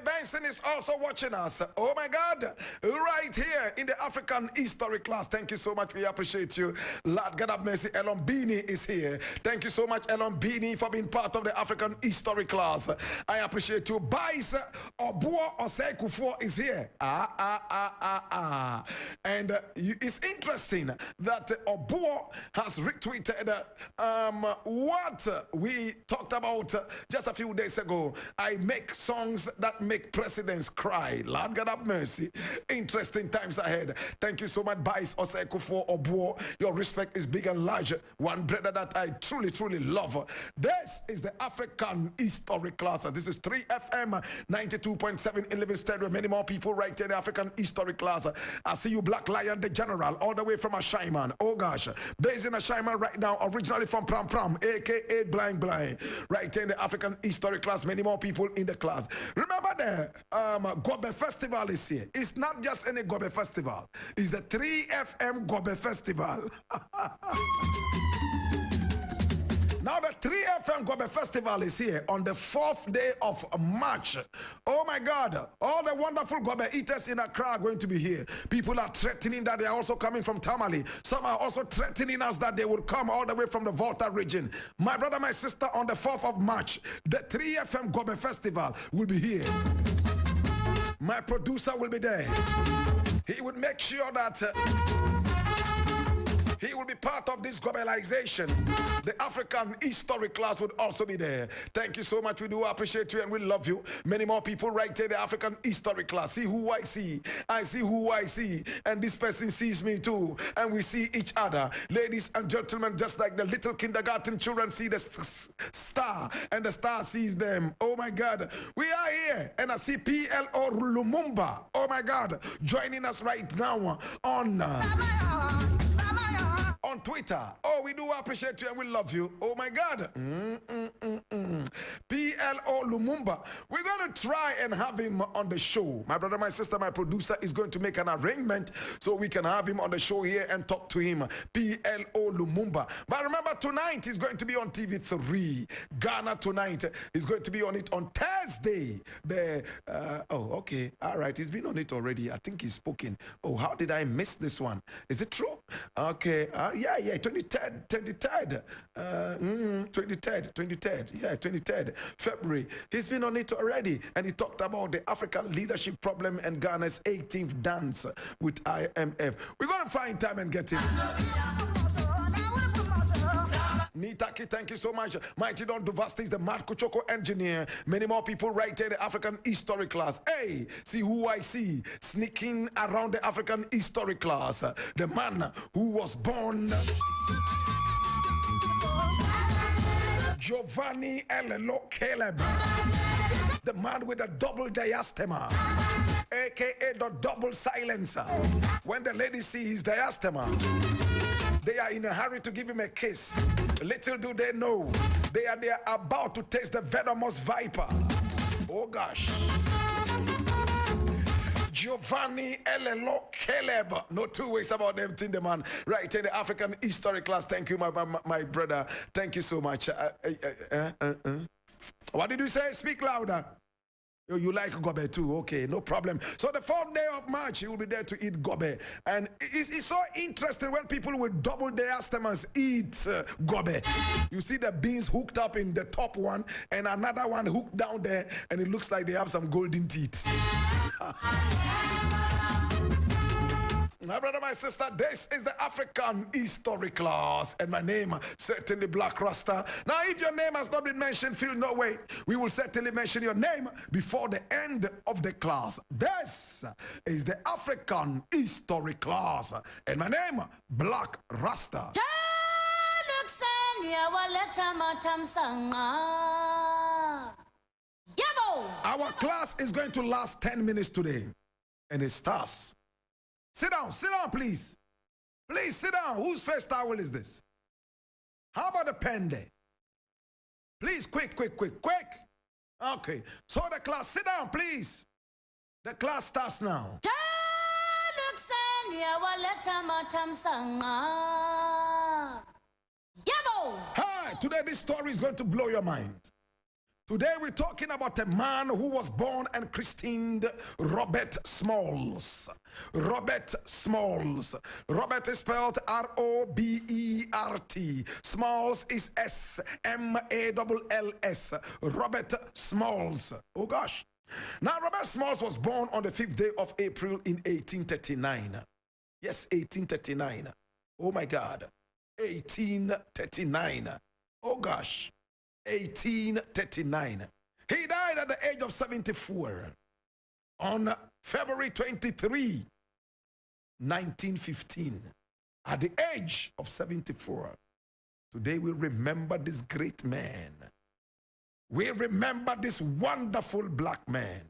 Benson is also watching us. Oh my God. Right here in the African History class. Thank you so much. We appreciate you. Lord God have mercy. Elon Beanie is here. Thank you so much, Elon Beanie, for being part of the African History class. I appreciate you. Bice Obuo Osekufo is here. And it's interesting that Obuo has retweeted what we talked about just a few days ago. I make songs that make presidents cry. Lord God have mercy. Interesting times ahead. Thank you so much, Bice Osekufo Obuo. Your respect is big and large. One brother that I truly, truly love. This is the African History class. This is 3FM 92.7 in Living Stereo. Many more people right here in the African History class. I see you, Black Lion, the General, all the way from Ashaiman. Oh gosh, based in Ashaiman right now, originally from Pram Pram, aka Blind Blind. Right here in the African History class. Many more people in the class. Remember the Gobe Festival is here. It's not just any Gobe Festival. It's the 3FM Gobe Festival. Now the 3FM Gobe Festival is here on the 4th day of March. Oh my God, all the wonderful Gobe eaters in Accra are going to be here. People are threatening that they are also coming from Tamale. Some are also threatening us that they will come all the way from the Volta region. My brother, my sister, on the 4th of March, the 3FM Gobe Festival will be here. My producer will be there. He would make sure that he will be part of this globalization. The African History class would also be there. Thank you so much. We do appreciate you and we love you. Many more people right here in the African History class. See who I see. I see who I see. And this person sees me too. And we see each other. Ladies and gentlemen, just like the little kindergarten children see the star and the star sees them. Oh my God. We are here. And I see PLO Lumumba. Oh my God. Joining us right now on Twitter. Oh, we do appreciate you and we love you. Oh my God. PLO Lumumba. We're going to try and have him on the show. My brother, my sister, my producer is going to make an arrangement so we can have him on the show here and talk to him. PLO Lumumba. But remember, tonight he's going to be on TV3. Ghana tonight. He's going to be on it on Thursday. Oh, okay. All right. He's been on it already. I think he's spoken. Oh, how did I miss this one? Is it true? Okay. Yeah, 23rd, yeah, 23rd February. He's been on it already, and he talked about the African leadership problem and Ghana's 18th dance with IMF. We're going to find time and get him. Nitaki, thank you so much. Mighty Don Duvasti is the Marco Choco engineer. Many more people right here in the African History class. Hey, see who I see sneaking around the African History class. The man who was born Giovanni Elelo Caleb. The man with the double diastema, aka the double silencer. When the ladies see his diastema, they are in a hurry to give him a kiss. Little do they know, they are about to taste the venomous viper. Oh gosh. Giovanni Elelo Caleb. No two ways about them, the man. Right in the African History class. Thank you, my brother. Thank you so much. What did you say? Speak louder. You like gobe too? Okay, no problem. So the 4th day of March, you will be there to eat gobe. And it's so interesting when people with double diastemas eat gobe. You see the beans hooked up in the top one and another one hooked down there, and it looks like they have some golden teeth. My brother, my sister, this is the African History class, and my name, certainly Blakk Rasta. Now, if your name has not been mentioned, feel no way. We will certainly mention your name before the end of the class. This is the African History class, and my name, Blakk Rasta. Our class is going to last 10 minutes today, and it starts. Sit down, please. Please sit down. Whose first towel is this? How about the pen there? Please, quick. Okay, so the class, sit down, please. The class starts now. Hi, today this story is going to blow your mind. Today we're talking about a man who was born and christened Robert Smalls. Robert Smalls. Robert is spelled R-O-B-E-R-T. Smalls is S-M-A-L-L-S. Robert Smalls. Oh gosh. Now Robert Smalls was born on the 5th day of April in 1839. Yes, 1839. Oh my God. 1839. Oh gosh. 1839. He died at the age of 74 on February 23, 1915. At the age of 74. Today we remember this great man. We remember this wonderful black man.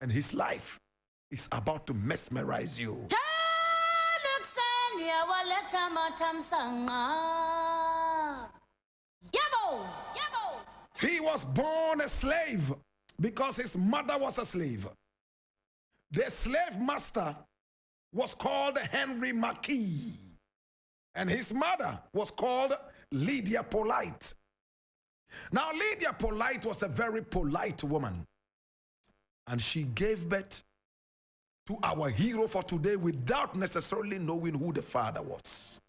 And his life is about to mesmerize you. He was born a slave because his mother was a slave. The slave master was called Henry Marquis, and his mother was called Lydia Polite. Now, Lydia Polite was a very polite woman, and she gave birth to our hero for today without necessarily knowing who the father was,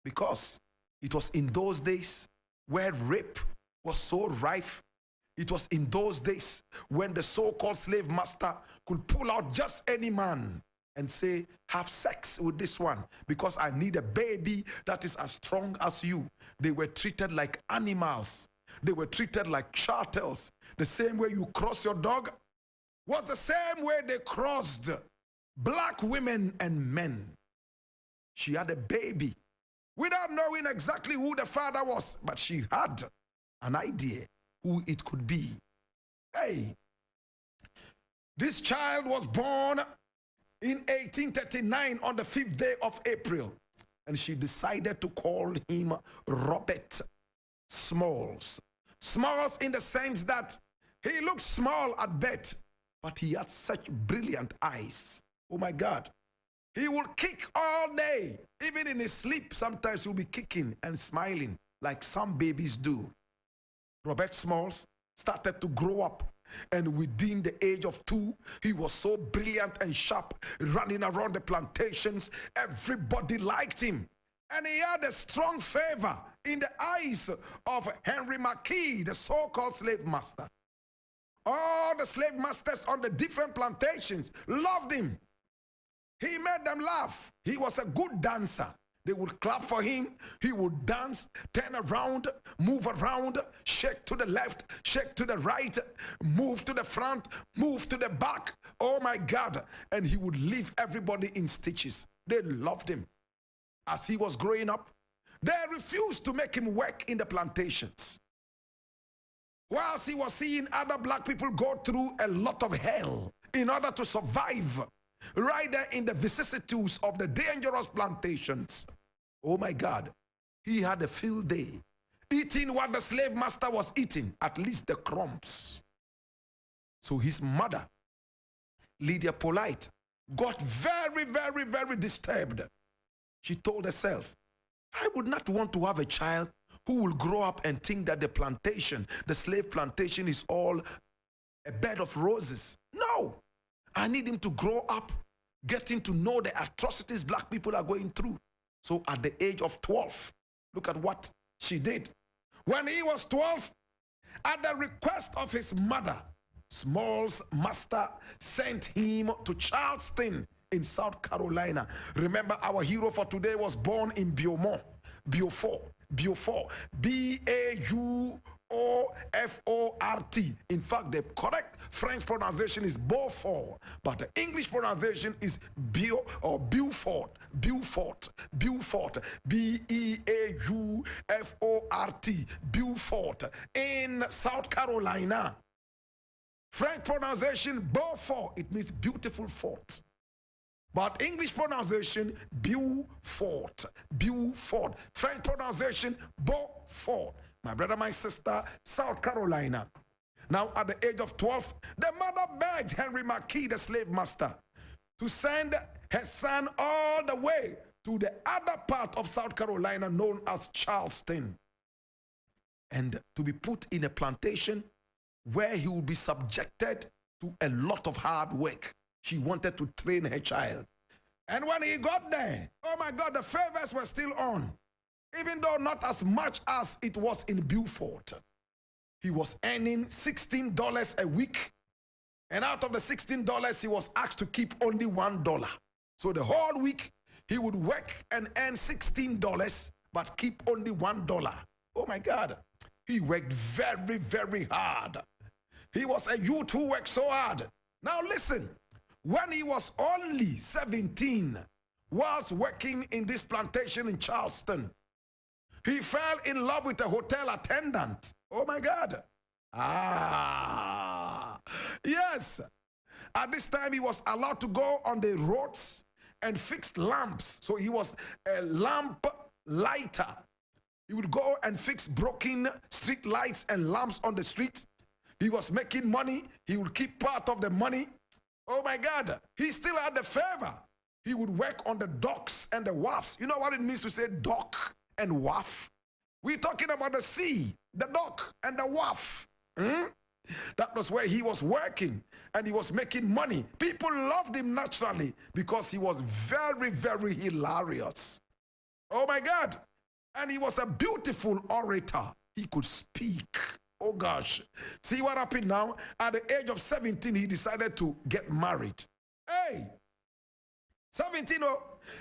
because it was in those days where rape was so rife. It was in those days when the so-called slave master could pull out just any man and say, have sex with this one because I need a baby that is as strong as you. They were treated like animals. They were treated like chattels. The same way you cross your dog was the same way they crossed black women and men. She had a baby without knowing exactly who the father was, but she had an idea who it could be. Hey, this child was born in 1839 on the 5th day of April, and she decided to call him Robert Smalls. Smalls in the sense that he looked small at birth, but he had such brilliant eyes. Oh my God. He would kick all day. Even in his sleep, sometimes he'll be kicking and smiling like some babies do. Robert Smalls started to grow up, and within the age of 2, he was so brilliant and sharp, running around the plantations. Everybody liked him, and he had a strong favor in the eyes of Henry Marquis, the so-called slave master. All the slave masters on the different plantations loved him. He made them laugh. He was a good dancer. They would clap for him. He would dance, turn around, move around, shake to the left, shake to the right, move to the front, move to the back. Oh my God. And he would leave everybody in stitches. They loved him. As he was growing up, they refused to make him work in the plantations. Whilst he was seeing other black people go through a lot of hell in order to survive, right there in the vicissitudes of the dangerous plantations. Oh my God, he had a field day, eating what the slave master was eating, at least the crumbs. So his mother, Lydia Polite, got very, very, very disturbed. She told herself, I would not want to have a child who will grow up and think that the plantation, the slave plantation, is all a bed of roses. No. I need him to grow up, getting to know the atrocities black people are going through. So at the age of 12, look at what she did. When he was 12, at the request of his mother, Smalls' master sent him to Charleston in South Carolina. Remember, our hero for today was born in Beaufort, B-A-U-O-F-O-R-T. In fact, the correct French pronunciation is Beaufort, but the English pronunciation is Beaufort, B-E-A-U-F-O-R-T, Beaufort, in South Carolina. French pronunciation, Beaufort, it means beautiful fort. But English pronunciation, Beaufort. French pronunciation, Beaufort. My brother, my sister, South Carolina. Now, at the age of 12, the mother begged Henry Marquis, the slave master, to send her son all the way to the other part of South Carolina known as Charleston, and to be put in a plantation where he would be subjected to a lot of hard work. She wanted to train her child. And when he got there, oh my God, the favors were still on. Even though not as much as it was in Beaufort. He was earning $16 a week. And out of the $16, he was asked to keep only $1. So the whole week, he would work and earn $16, but keep only $1. Oh my God. He worked very, very hard. He was a youth who worked so hard. Now listen, when he was only 17, whilst working in this plantation in Charleston, he fell in love with a hotel attendant. Oh my God. Yes. At this time, he was allowed to go on the roads and fix lamps. So he was a lamp lighter. He would go and fix broken street lights and lamps on the street. He was making money. He would keep part of the money. Oh my God. He still had the favor. He would work on the docks and the wharfs. You know what it means to say dock and wharf? We're talking about the sea, the dock and the wharf. That was where he was working and he was making money. People loved him naturally because he was very, very hilarious. Oh my God. And he was a beautiful orator. He could speak. Oh gosh. See what happened now? At the age of 17, he decided to get married. Hey, 17,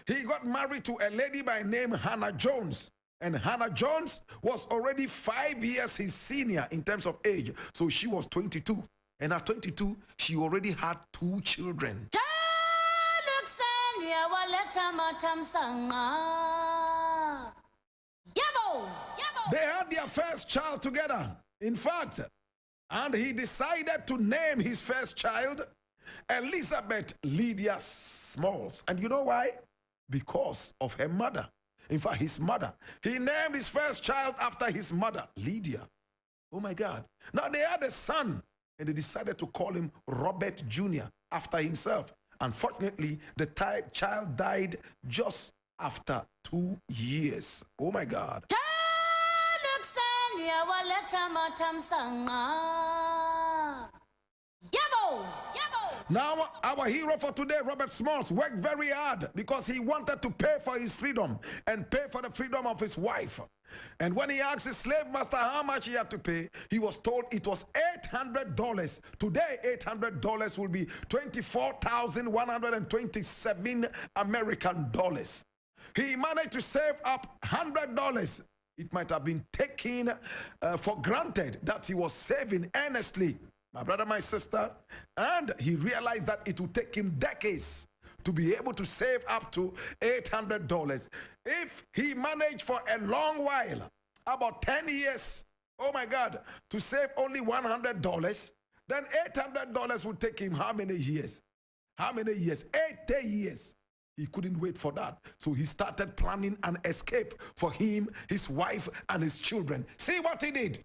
he got married to a lady by name Hannah Jones. And Hannah Jones was already 5 years his senior in terms of age. So she was 22. And at 22, she already had 2 children. They had their first child together. In fact, and he decided to name his first child Elizabeth Lydia Smalls. And you know why? Because of her mother. In fact, his mother. He named his first child after his mother, Lydia. Oh my God. Now they had a son and they decided to call him Robert Jr. after himself. Unfortunately, the child died just after 2 years. Oh my God. Now, our hero for today, Robert Smalls, worked very hard because he wanted to pay for his freedom and pay for the freedom of his wife. And when he asked his slave master how much he had to pay, he was told it was $800. Today, $800 will be 24,127 American dollars. He managed to save up $100. It might have been taken for granted that he was saving earnestly. My brother, my sister, and he realized that it would take him decades to be able to save up to $800. If he managed for a long while, about 10 years, oh my God, to save only $100, then $800 would take him how many years? How many years? 80 years. He couldn't wait for that. So he started planning an escape for him, his wife, and his children. See what he did?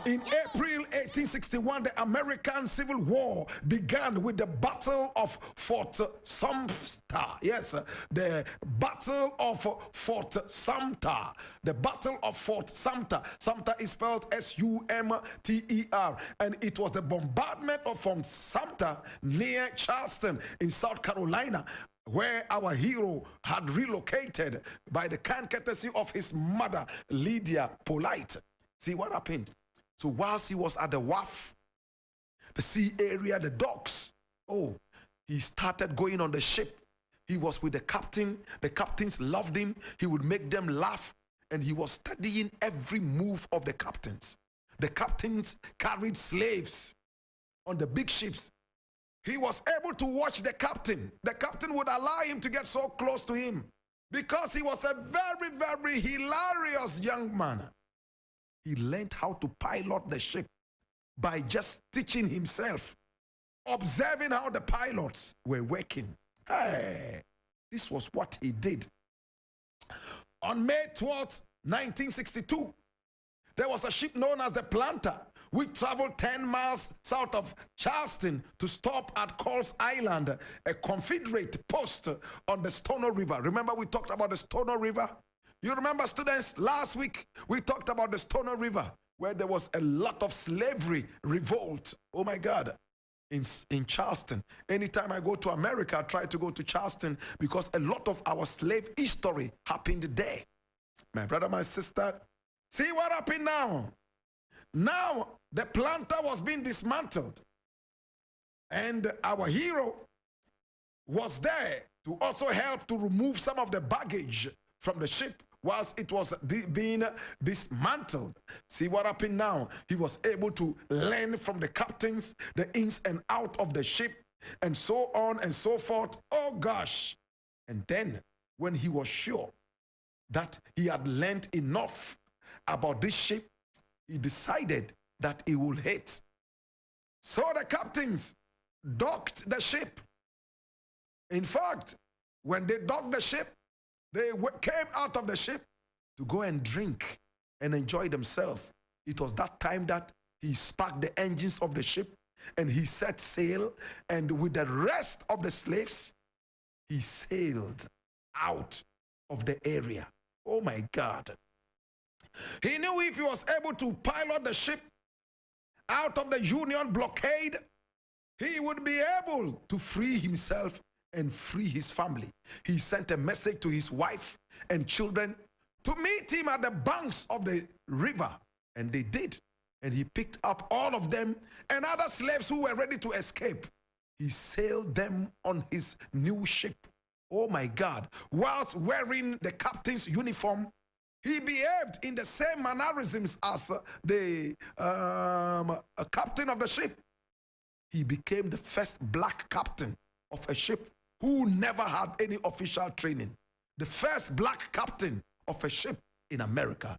In April 1861, the American Civil War began with the Battle of Fort Sumter. Yes, the Battle of Fort Sumter. The Battle of Fort Sumter. Sumter is spelled S-U-M-T-E-R. And it was the bombardment of Fort Sumter near Charleston in South Carolina, where our hero had relocated by the kind courtesy of his mother, Lydia Polite. See what happened? So whilst he was at the wharf, the sea area, the docks, he started going on the ship. He was with the captain. The captains loved him. He would make them laugh. And he was studying every move of the captains. The captains carried slaves on the big ships. He was able to watch the captain. The captain would allow him to get so close to him because he was a very, very hilarious young man. He learned how to pilot the ship by just teaching himself, observing how the pilots were working. Hey, this was what he did. On May 12th, 1962, there was a ship known as the Planter, which traveled 10 miles south of Charleston to stop at Coles Island, a Confederate post on the Stono River. Remember we talked about the Stono River? You remember, students, last week we talked about the Stoner River, where there was a lot of slavery revolt. Oh my God. In Charleston. Anytime I go to America, I try to go to Charleston because a lot of our slave history happened there. My brother, my sister, see what happened now? Now, the planter was being dismantled. And our hero was there to also help to remove some of the baggage from the ship whilst it was being dismantled. See what happened now? He was able to learn from the captains the ins and out of the ship and so on and so forth. Oh gosh. And then when he was sure that he had learned enough about this ship, he decided that he would hit. So the captains docked the ship. In fact, when they docked the ship, they came out of the ship to go and drink and enjoy themselves. It was that time that he sparked the engines of the ship and he set sail, and with the rest of the slaves, he sailed out of the area. Oh my God. He knew if he was able to pilot the ship out of the Union blockade, he would be able to free himself and free his family. He sent a message to his wife and children to meet him at the banks of the river, and they did. And he picked up all of them and other slaves who were ready to escape. He sailed them on his new ship. Oh my God. Whilst wearing the captain's uniform, he behaved in the same mannerisms as the captain of the ship. He became the first black captain of a ship who never had any official training. The first black captain of a ship in America.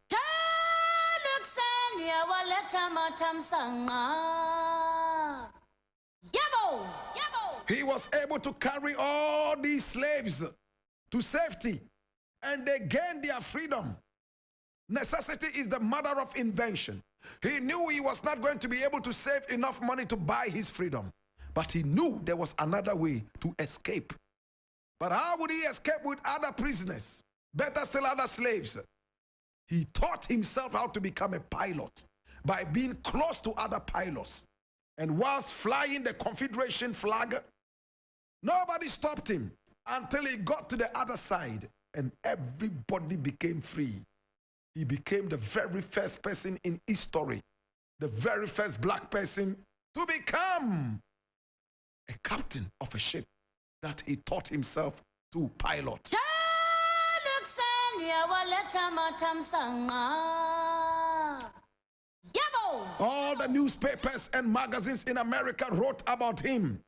He was able to carry all these slaves to safety, and they gained their freedom. Necessity is the mother of invention. He knew he was not going to be able to save enough money to buy his freedom, but he knew there was another way to escape. But how would he escape with other prisoners? Better still, other slaves. He taught himself how to become a pilot by being close to other pilots. And whilst flying the Confederation flag, nobody stopped him until he got to the other side, and everybody became free. He became the very first person in history, the very first black person to become a captain of a ship that he taught himself to pilot. All the newspapers and magazines in America wrote about him.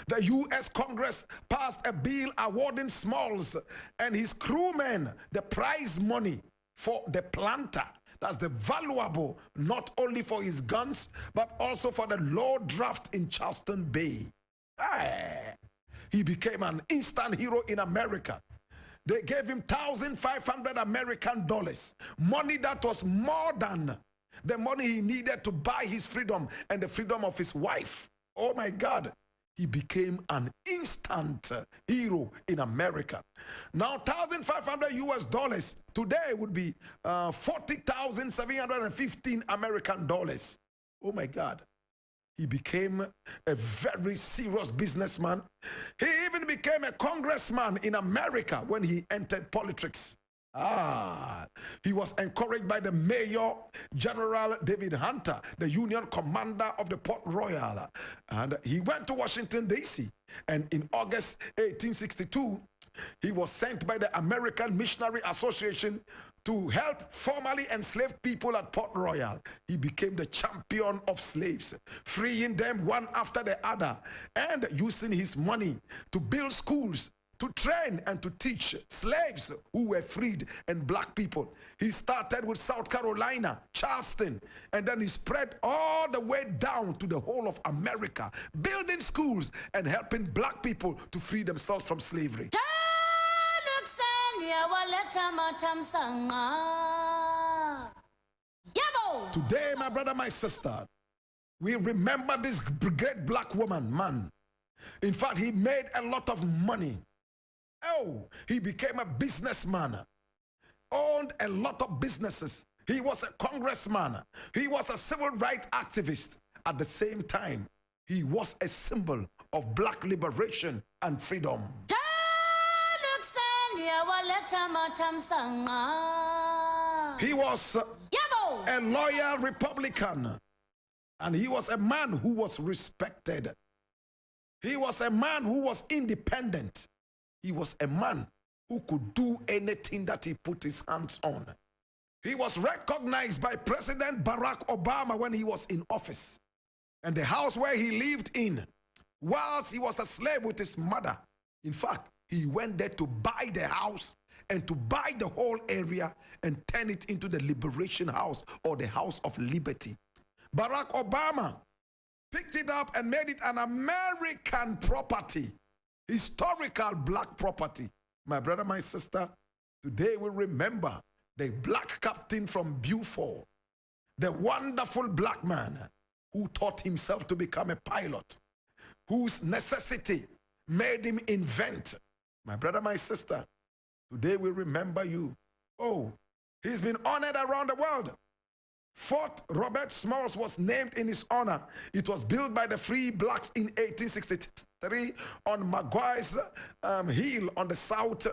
The U.S. Congress passed a bill awarding Smalls and his crewmen the prize money for the planter. That's the valuable, not only for his guns, but also for the low draft in Charleston Bay. He became an instant hero in America. They gave him 1,500 American dollars, money that was more than the money he needed to buy his freedom and the freedom of his wife. Oh my God. He became an instant hero in America. Now, 1,500 US dollars today would be 40,715 American dollars. Oh my God. He became a very serious businessman. He even became a congressman in America when he entered politics. He was encouraged by the Mayor General David Hunter, the Union commander of the Port Royal. And he went to Washington, D.C. And in August 1862, he was sent by the American Missionary Association to help formerly enslaved people at Port Royal. He became the champion of slaves, freeing them one after the other, and using his money to build schools, to train and to teach slaves who were freed and black people. He started with South Carolina, Charleston, and then he spread all the way down to the whole of America, building schools and helping black people to free themselves from slavery. Today, my brother, my sister, we remember this great black man. In fact, he made a lot of money. Oh, he became a businessman. owned a lot of businesses. He was a congressman. He was a civil rights activist. At the same time, he was a symbol of black liberation and freedom. He was a loyal Republican, and he was a man who was respected. He was a man who was independent. He was a man who could do anything that he put his hands on. He was recognized by President Barack Obama when he was in office. And the house where he lived in, whilst he was a slave with his mother, in fact, he went there to buy the house and to buy the whole area and turn it into the Liberation House or the House of Liberty. Barack Obama picked it up and made it an American property, historical black property. My brother, my sister, today we remember the black captain from Beaufort, the wonderful black man who taught himself to become a pilot, whose necessity made him invent. My brother, my sister, today we remember you. Oh, he's been honored around the world. Fort Robert Smalls was named in his honor. It was built by the free blacks in 1863 on Maguire's Hill on the south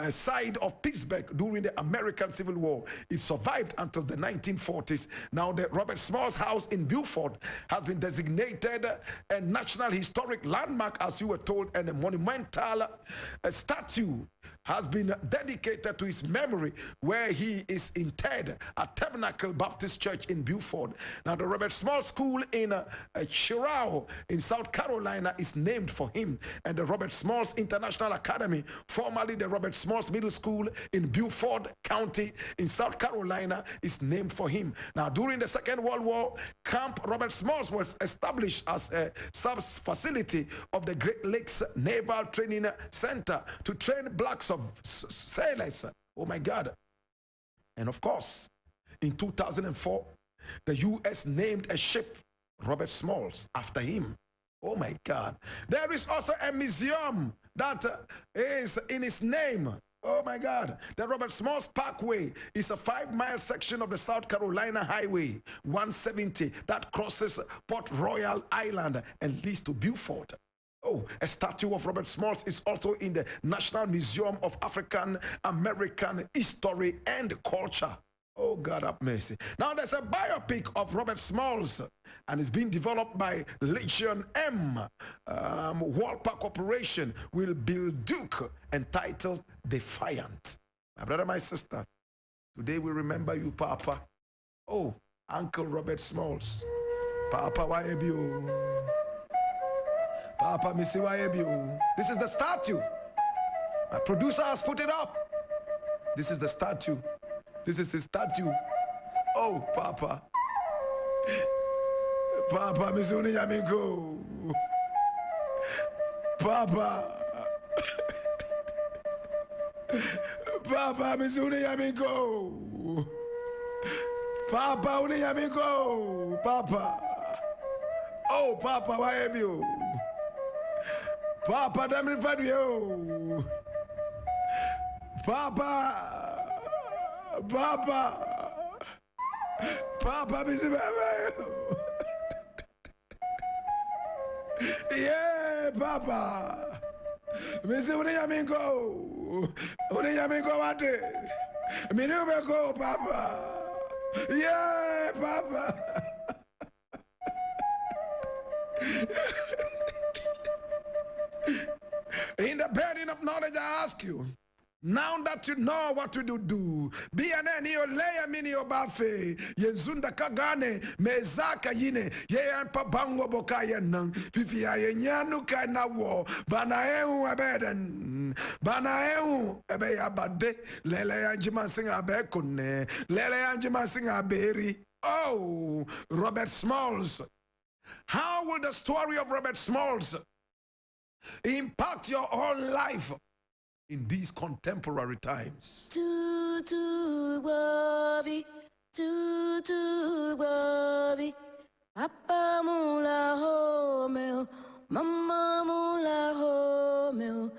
side of Pittsburgh during the American Civil War. It survived until the 1940s. Now the Robert Smalls House in Beaufort has been designated a National Historic Landmark, as you were told, and a monumental statue has been dedicated to his memory, where he is interred at Tabernacle Baptist Church in Beaufort. Now, the Robert Smalls School in Chirao in South Carolina is named for him, and the Robert Smalls International Academy, formerly the Robert Smalls Middle School in Beaufort County in South Carolina, is named for him. Now, during the Second World War, Camp Robert Smalls was established as a sub-facility of the Great Lakes Naval Training Center to train blacks of sailors. Oh my God. And of course, in 2004, the U.S. named a ship, Robert Smalls, after him. Oh my God. There is also a museum that is in his name. Oh my God. The Robert Smalls Parkway is a 5-mile section of the South Carolina Highway 170 that crosses Port Royal Island and leads to Beaufort. Oh, a statue of Robert Smalls is also in the National Museum of African American History and Culture. Oh, God have mercy. Now, there's a biopic of Robert Smalls, and it's being developed by Legion M. Walper Corporation will build Duke, entitled Defiant. My brother, my sister, today we remember you, Papa. Oh, Uncle Robert Smalls. Papa, why have you? Papa, Missy, why have you? This is the statue. My producer has put it up. This is the statue. This is his statue. Oh, Papa. Papa, Mizuni Yamiko. Papa. Papa, Mizuni Yamiko. Papa, Uni Yamiko. Papa. Oh, Papa, why have you? Papa, damn it, you. Papa. Papa. Papa, Missy, yeah, Papa. Missy, when you go? When you go, what? Me never go, Papa. Yeah, Papa. In the burden of knowledge, I ask you, now that you know what to do, be an enio leya mini obafe, yenzunda kagane, mezaka yine, ye ampa bango bokaya nang, fifi ayenyanu kaina wo, banaeu abeden, banaeu ebe abade, lele anjima singa bekune, lele anjima singa beri. Oh, Robert Smalls. How will the story of Robert Smalls impact your whole life in these contemporary times? Papa mula ho meu, mama mula ho meu.